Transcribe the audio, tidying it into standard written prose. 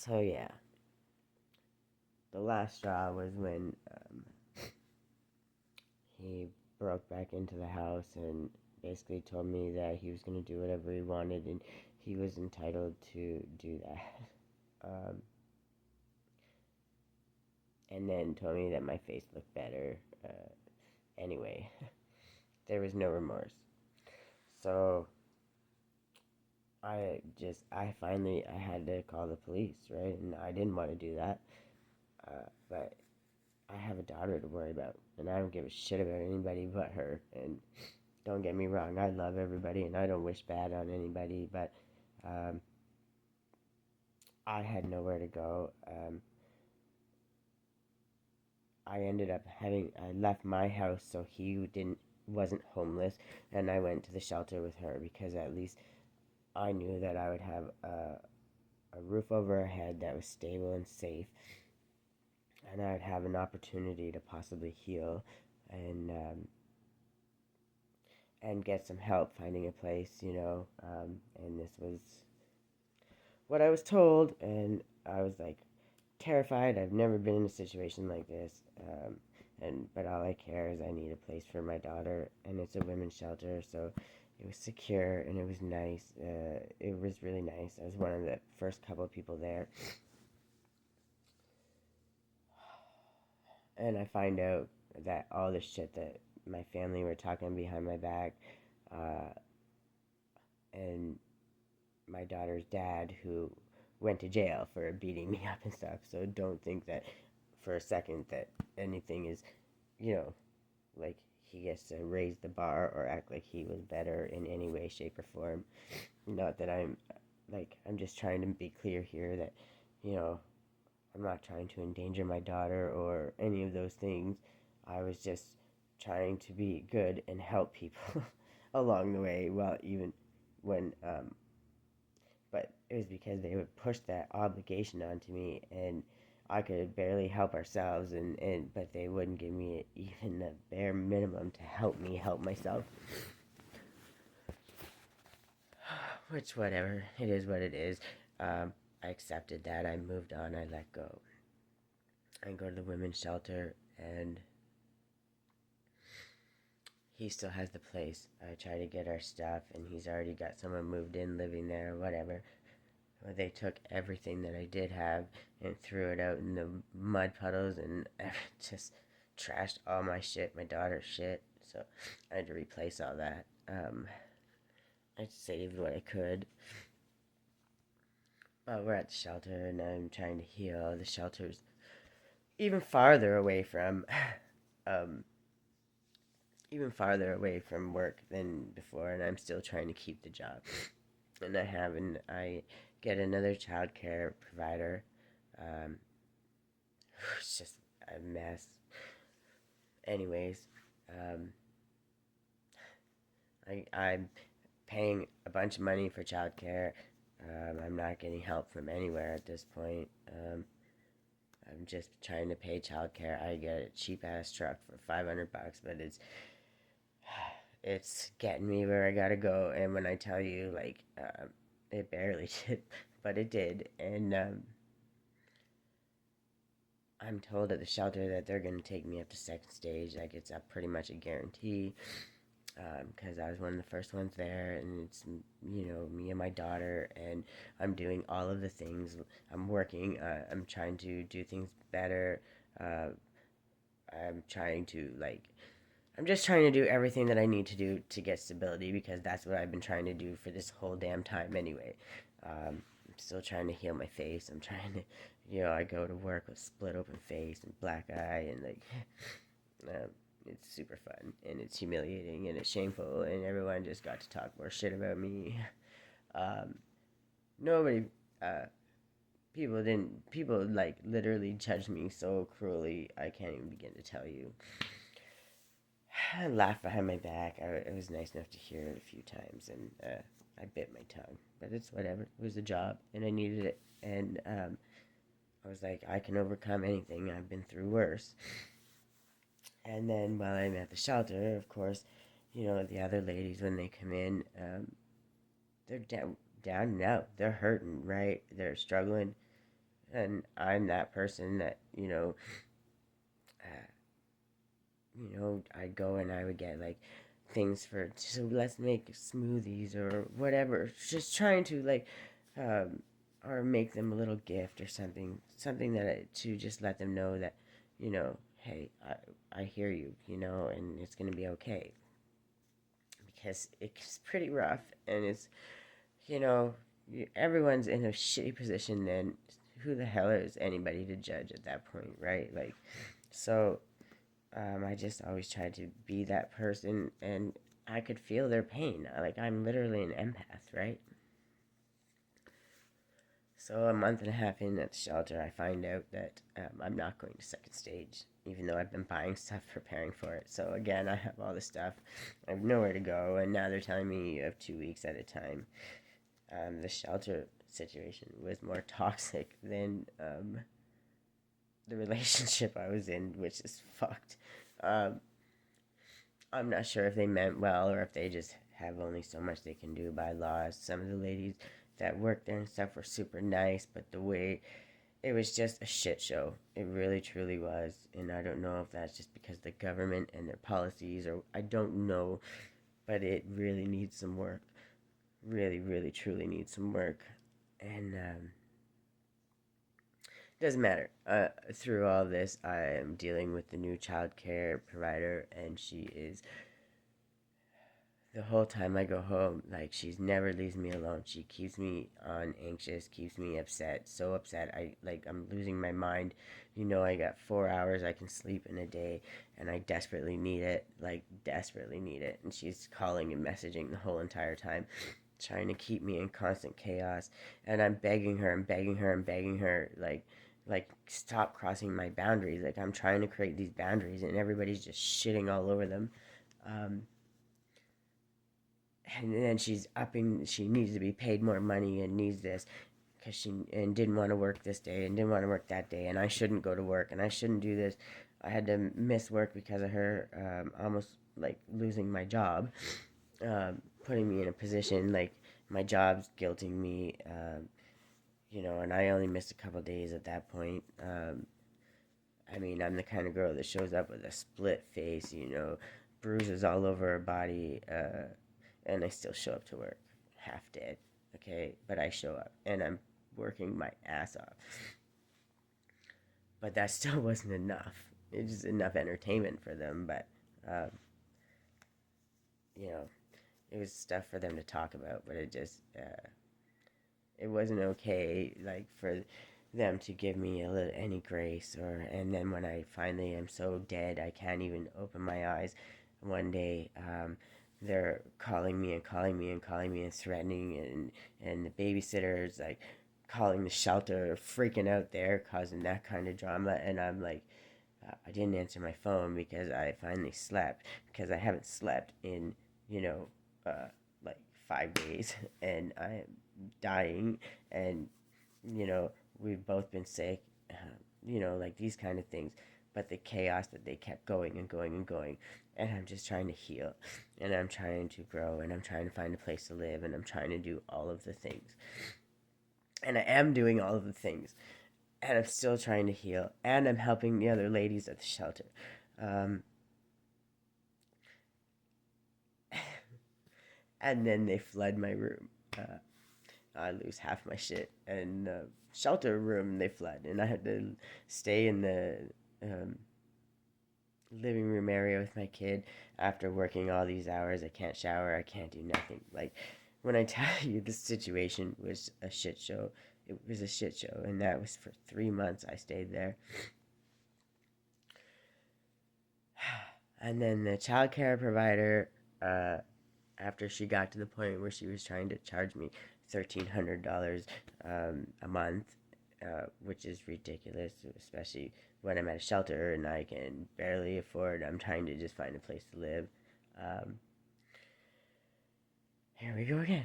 So yeah, the last straw was when he broke back into the house and basically told me that he was going to do whatever he wanted and he was entitled to do that. Um, and then told me that my face looked better. Anyway, there was no remorse. So I had to call the police, right? And I didn't want to do that. But I have a daughter to worry about, and I don't give a shit about anybody but her. And don't get me wrong, I love everybody, and I don't wish bad on anybody, but um, I had nowhere to go. I left my house so he wasn't homeless, and I went to the shelter with her because at least I knew that I would have a roof over her head that was stable and safe, and I would have an opportunity to possibly heal and and get some help finding a place. And this was what I was told, and I was like terrified. I've never been in a situation like this, but all I care is I need a place for my daughter, and it's a women's shelter, so it was secure and it was nice. It was really nice. I was one of the first couple of people there, and I find out that all the shit that my family were talking behind my back, uh, and my daughter's dad who went to jail for beating me up and stuff. So don't think that for a second that anything is, you know, like he gets to raise the bar or act like he was better in any way, shape, or form. Not that I'm just trying to be clear here that, you know, I'm not trying to endanger my daughter or any of those things. I was just trying to be good and help people along the way, while even when but it was because they would push that obligation onto me, and I could barely help ourselves, and but they wouldn't give me even the bare minimum to help me help myself. Which, whatever, it is what it is. I accepted that. I moved on. I let go. I go to the women's shelter, and he still has the place. I try to get our stuff, and he's already got someone moved in, living there, whatever. They took everything that I did have and threw it out in the mud puddles and just trashed all my shit, my daughter's shit. So I had to replace all that. I saved what I could. But we're at the shelter and I'm trying to heal. The shelter's even farther away from, um, even farther away from work than before, and I'm still trying to keep the job. And I get another childcare provider. Um, it's just a mess. Anyways, um, I'm paying a bunch of money for childcare. I'm not getting help from anywhere at this point. I'm just trying to pay childcare. I get a cheap ass truck for $500, but it's getting me where I gotta go. And when I tell you, it barely did, but it did. And I'm told at the shelter that they're gonna take me up to second stage. Like it's pretty much a guarantee. Because I was one of the first ones there, and it's me and my daughter, and I'm doing all of the things. I'm working. I'm trying to do things better. Uh, I'm trying to I'm just trying to do everything that I need to do to get stability because that's what I've been trying to do for this whole damn time anyway. I'm still trying to heal my face. I'm trying to, I go to work with split open face and black eye and um, it's super fun and it's humiliating and it's shameful and everyone just got to talk more shit about me. Um, Nobody, uh, people like literally judged me so cruelly. I can't even begin to tell you. I laughed behind my back. It was nice enough to hear it a few times, and I bit my tongue. But it's whatever. It was a job, and I needed it. And I was like, I can overcome anything. I've been through worse. And then while I'm at the shelter, of course, the other ladies when they come in, they're down and out. They're hurting, right? They're struggling. And I'm that person that, I'd go and I would get like things for, so let's make smoothies or whatever, just trying to like, um, or make them a little gift or something to just let them know that, hey, I hear you, and it's gonna be okay, because it's pretty rough, and it's, you know, everyone's in a shitty position. Then who the hell is anybody to judge at that point, right? Like, so I just always tried to be that person, and I could feel their pain. Like, I'm literally an empath, right? So a month and a half in at the shelter, I find out that I'm not going to second stage, even though I've been buying stuff preparing for it. So again, I have all this stuff. I have nowhere to go, and now they're telling me you have 2 weeks at a time. The shelter situation was more toxic than the relationship I was in, which is fucked. Um, I'm not sure if they meant well or if they just have only so much they can do by law. Some of the ladies that worked there and stuff were super nice, but the way it was just a shit show. It really truly was. And I don't know if that's just because the government and their policies, or I don't know, but it really needs some work. Really, really, truly needs some work. And doesn't matter. Through all this, I am dealing with the new child care provider, and she is, the whole time I go home, like, she's never leaves me alone. She keeps me on anxious, keeps me upset, so upset. I'm losing my mind. I got 4 hours I can sleep in a day, and I desperately need it, like, desperately need it. And she's calling and messaging the whole entire time, trying to keep me in constant chaos. And I'm begging her and begging her and begging her, like, stop crossing my boundaries. Like, I'm trying to create these boundaries, and everybody's just shitting all over them. Um, and then she's upping, she needs to be paid more money and needs this, because she and didn't want to work this day and didn't want to work that day, and I shouldn't go to work and I shouldn't do this. I had to miss work because of her, almost like losing my job, putting me in a position like my job's guilting me, and I only missed a couple days at that point. I mean, I'm the kind of girl that shows up with a split face, bruises all over her body, and I still show up to work half dead, okay? But I show up, and I'm working my ass off. But that still wasn't enough. It was enough entertainment for them, but, um, you know, it was stuff for them to talk about, but it wasn't okay, like, for them to give me any grace. And then when I finally am so dead I can't even open my eyes, one day, they're calling me and calling me and calling me and threatening, and the babysitter's like calling the shelter, freaking out there, causing that kind of drama. And I'm like, I didn't answer my phone because I finally slept, because I haven't slept in, uh, like 5 days, and I am dying. And, you know, we've both been sick, like these kind of things. But the chaos that they kept going and going and going, and I'm just trying to heal, and I'm trying to grow, and I'm trying to find a place to live, and I'm trying to do all of the things. And I am doing all of the things, and I'm still trying to heal, and I'm helping the other ladies at the shelter. Um, and then they flood my room. I lose half my shit, and the shelter room they flood, and I had to stay in the um, living room area with my kid after working all these hours. I can't shower, I can't do nothing. Like, when I tell you the situation was a shit show, it was a shit show, and that was for 3 months I stayed there. And then the child care provider, after she got to the point where she was trying to charge me $1,300 a month, which is ridiculous, especially when I'm at a shelter and I can barely afford. I'm trying to just find a place to live. Here we go again.